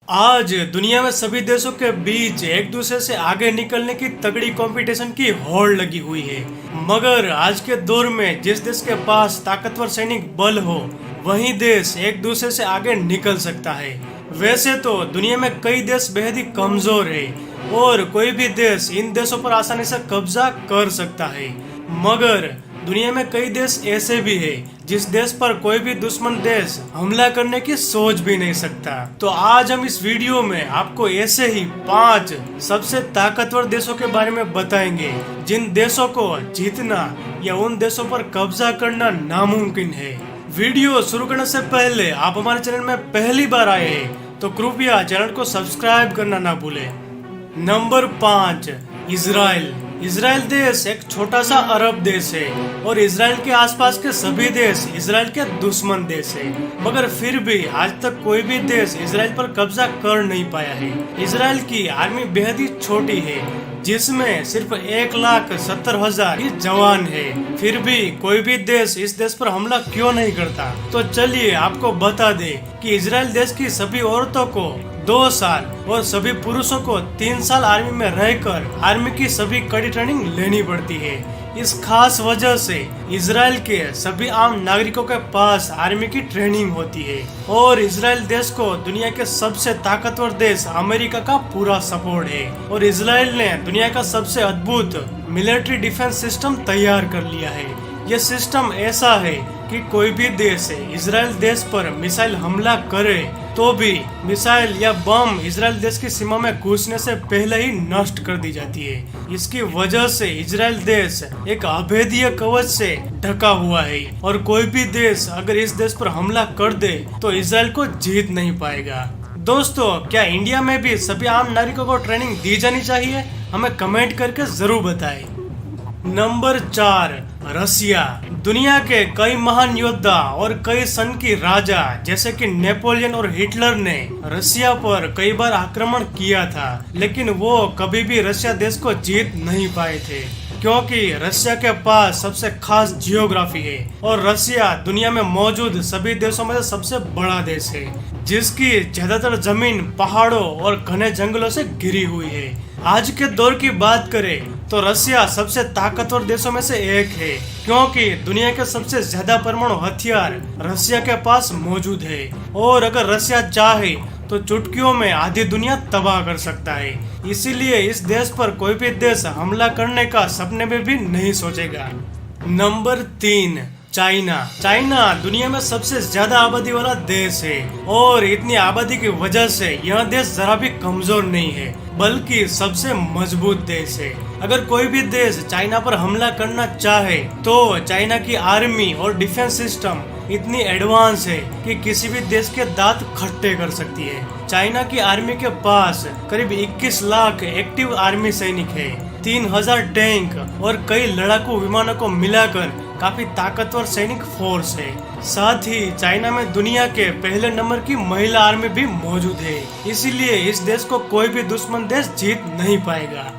आज दुनिया में सभी देशों के बीच एक दूसरे से आगे निकलने की तगड़ी कंपटीशन की होड़ लगी हुई है। मगर आज के दौर में जिस देश के पास ताकतवर सैनिक बल हो वही देश एक दूसरे से आगे निकल सकता है। वैसे तो दुनिया में कई देश बेहद ही कमजोर है और कोई भी देश इन देशों पर आसानी से कब्जा कर सकता है, मगर दुनिया में कई देश ऐसे भी है जिस देश पर कोई भी दुश्मन देश हमला करने की सोच भी नहीं सकता। तो आज हम इस वीडियो में आपको ऐसे ही 5 सबसे ताकतवर देशों के बारे में बताएंगे जिन देशों को जीतना या उन देशों पर कब्जा करना नामुमकिन है। वीडियो शुरू करने से पहले आप हमारे चैनल में पहली बार आए हैं तो कृपया चैनल को सब्सक्राइब करना ना भूलें। Number 5, Israel. इजराइल देश एक छोटा सा अरब देश है और इजराइल के आसपास के सभी देश इजराइल के दुश्मन देश है, मगर फिर भी आज तक कोई भी देश इजराइल पर कब्जा कर नहीं पाया है। इजराइल की आर्मी बेहद ही छोटी है जिसमें सिर्फ 1,70,000 ही जवान है, फिर भी कोई भी देश इस देश पर हमला क्यों नहीं करता। तो चलिए आपको बता दे कि इजराइल देश की सभी औरतों को 2 साल और सभी पुरुषों को 3 साल आर्मी में रहकर आर्मी की सभी कड़ी ट्रेनिंग लेनी पड़ती है। इस खास वजह से इजराइल के सभी आम नागरिकों के पास आर्मी की ट्रेनिंग होती है और इजराइल देश को दुनिया के सबसे ताकतवर देश अमेरिका का पूरा सपोर्ट है और इजराइल ने दुनिया का सबसे अद्भुत मिलिट्री डिफेंस सिस्टम तैयार कर लिया है। यह सिस्टम ऐसा है कि कोई भी देश इजराइल देश पर मिसाइल हमला करे तो भी मिसाइल या बम इजराइल देश की सीमा में घुसने से पहले ही नष्ट कर दी जाती है। इसकी वजह से इजराइल देश एक अभेद्य कवच से ढका हुआ है और कोई भी देश अगर इस देश पर हमला कर दे तो इजराइल को जीत नहीं पाएगा। दोस्तों, क्या इंडिया में भी सभी आम नागरिकों को ट्रेनिंग दी जानी चाहिए? हमें कमेंट करके जरूर बताएं। नंबर 4, रसिया। दुनिया के कई महान योद्धा और कई सन की राजा जैसे कि नेपोलियन और हिटलर ने रसिया पर कई बार आक्रमण किया था, लेकिन वो कभी भी रसिया देश को जीत नहीं पाए थे क्योंकि रसिया के पास सबसे खास जियोग्राफी है और रसिया दुनिया में मौजूद सभी देशों में से सबसे बड़ा देश है जिसकी ज्यादातर जमीन पहाड़ों और घने जंगलों से घिरी हुई है। आज के दौर की बात करें तो रसिया सबसे ताकतवर देशों में से एक है क्योंकि दुनिया के सबसे ज्यादा परमाणु हथियार रसिया के पास मौजूद है और अगर रसिया चाहे तो चुटकियों में आधी दुनिया तबाह कर सकता है। इसीलिए इस देश पर कोई भी देश हमला करने का सपने में भी नहीं सोचेगा। Number 3, China. चाइना दुनिया में सबसे ज्यादा आबादी वाला देश है और इतनी आबादी की वजह से यह देश जरा भी कमजोर नहीं है बल्कि सबसे मजबूत देश है। अगर कोई भी देश चाइना पर हमला करना चाहे तो चाइना की आर्मी और डिफेंस सिस्टम इतनी एडवांस है कि किसी भी देश के दांत खट्टे कर सकती है। चाइना की आर्मी के पास करीब 21 लाख एक्टिव आर्मी सैनिक है, 3,000 टैंक और कई लड़ाकू विमानों को मिलाकर काफी ताकतवर सैनिक फोर्स है। साथ ही चाइना में दुनिया के पहले नंबर की महिला आर्मी भी मौजूद है, इसीलिए इस देश को कोई भी दुश्मन देश जीत नहीं पाएगा।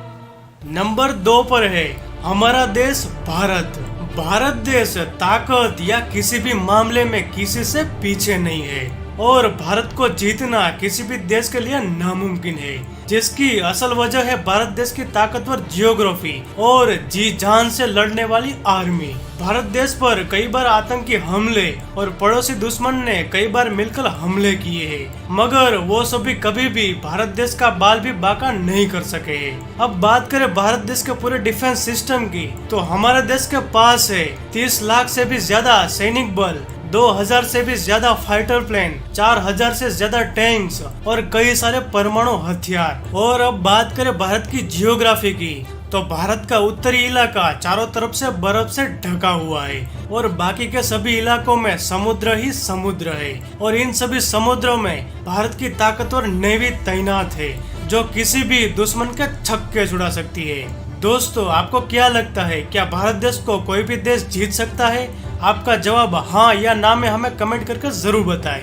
नंबर 2 पर है हमारा देश भारत। भारत देश ताकत या किसी भी मामले में किसी से पीछे नहीं है और भारत को जीतना किसी भी देश के लिए नामुमकिन है, जिसकी असल वजह है भारत देश की ताकतवर जियोग्राफी और जी जान से लड़ने वाली आर्मी। भारत देश पर कई बार आतंकी हमले और पड़ोसी दुश्मन ने कई बार मिलकर हमले किए हैं, मगर वो सभी कभी भी भारत देश का बाल भी बांका नहीं कर सके हैं। अब बात करें भारत देश के पूरे डिफेंस सिस्टम की तो हमारे देश के पास है 30 लाख से भी ज्यादा सैनिक बल, 2,000 से भी ज्यादा फाइटर प्लेन, 4,000 से ज्यादा टैंक्स और कई सारे परमाणु हथियार। और अब बात करें भारत की जियोग्राफी की तो भारत का उत्तरी इलाका चारों तरफ से बर्फ से ढका हुआ है और बाकी के सभी इलाकों में समुद्र ही समुद्र है और इन सभी समुद्रों में भारत की ताकतवर नेवी तैनात है जो किसी भी दुश्मन के छक्के छुड़ा सकती है। दोस्तों, आपको क्या लगता है, क्या भारत देश को कोई भी देश जीत सकता है? आपका जवाब हाँ या ना में हमें कमेंट करके जरूर बताएं।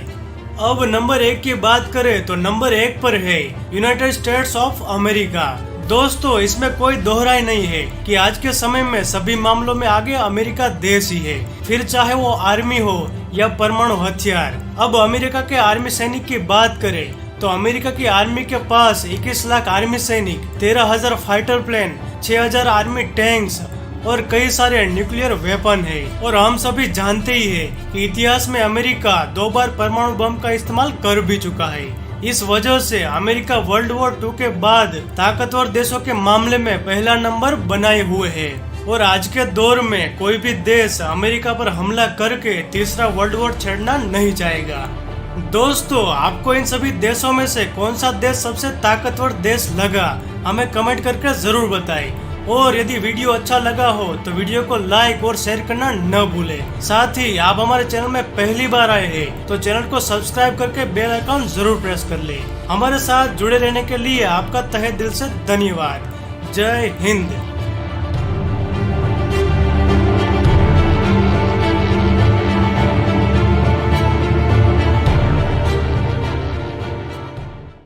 अब नंबर 1 की बात करें तो नंबर 1 पर है यूनाइटेड स्टेट्स ऑफ अमेरिका। दोस्तों, इसमें कोई दोहराई नहीं है कि आज के समय में सभी मामलों में आगे अमेरिका देश ही है, फिर चाहे वो आर्मी हो या परमाणु हथियार। अब अमेरिका के आर्मी सैनिक की बात करें तो अमेरिका की आर्मी के पास 21 लाख आर्मी सैनिक, 13,000 फाइटर प्लेन, 6,000 आर्मी टैंक्स और कई सारे न्यूक्लियर वेपन है। और हम सभी जानते ही है कि इतिहास में अमेरिका 2 बार परमाणु बम का इस्तेमाल कर भी चुका है। इस वजह से अमेरिका वर्ल्ड वॉर 2 के बाद ताकतवर देशों के मामले में पहला नंबर बनाए हुए है। और आज के दौर में कोई भी देश अमेरिका पर हमला करके तीसरा वर्ल्ड वॉर छेड़ना नहीं चाहेगा। दोस्तों, आपको इन सभी देशों में से कौन सा देश सबसे ताकतवर देश लगा, हमें कमेंट करके जरूर बताएं। और यदि वीडियो अच्छा लगा हो तो वीडियो को लाइक और शेयर करना न भूलें। साथ ही आप हमारे चैनल में पहली बार आए हैं तो चैनल को सब्सक्राइब करके बेल आइकन जरूर प्रेस कर लें। हमारे साथ जुड़े रहने के लिए आपका तहे दिल से धन्यवाद। जय हिंद।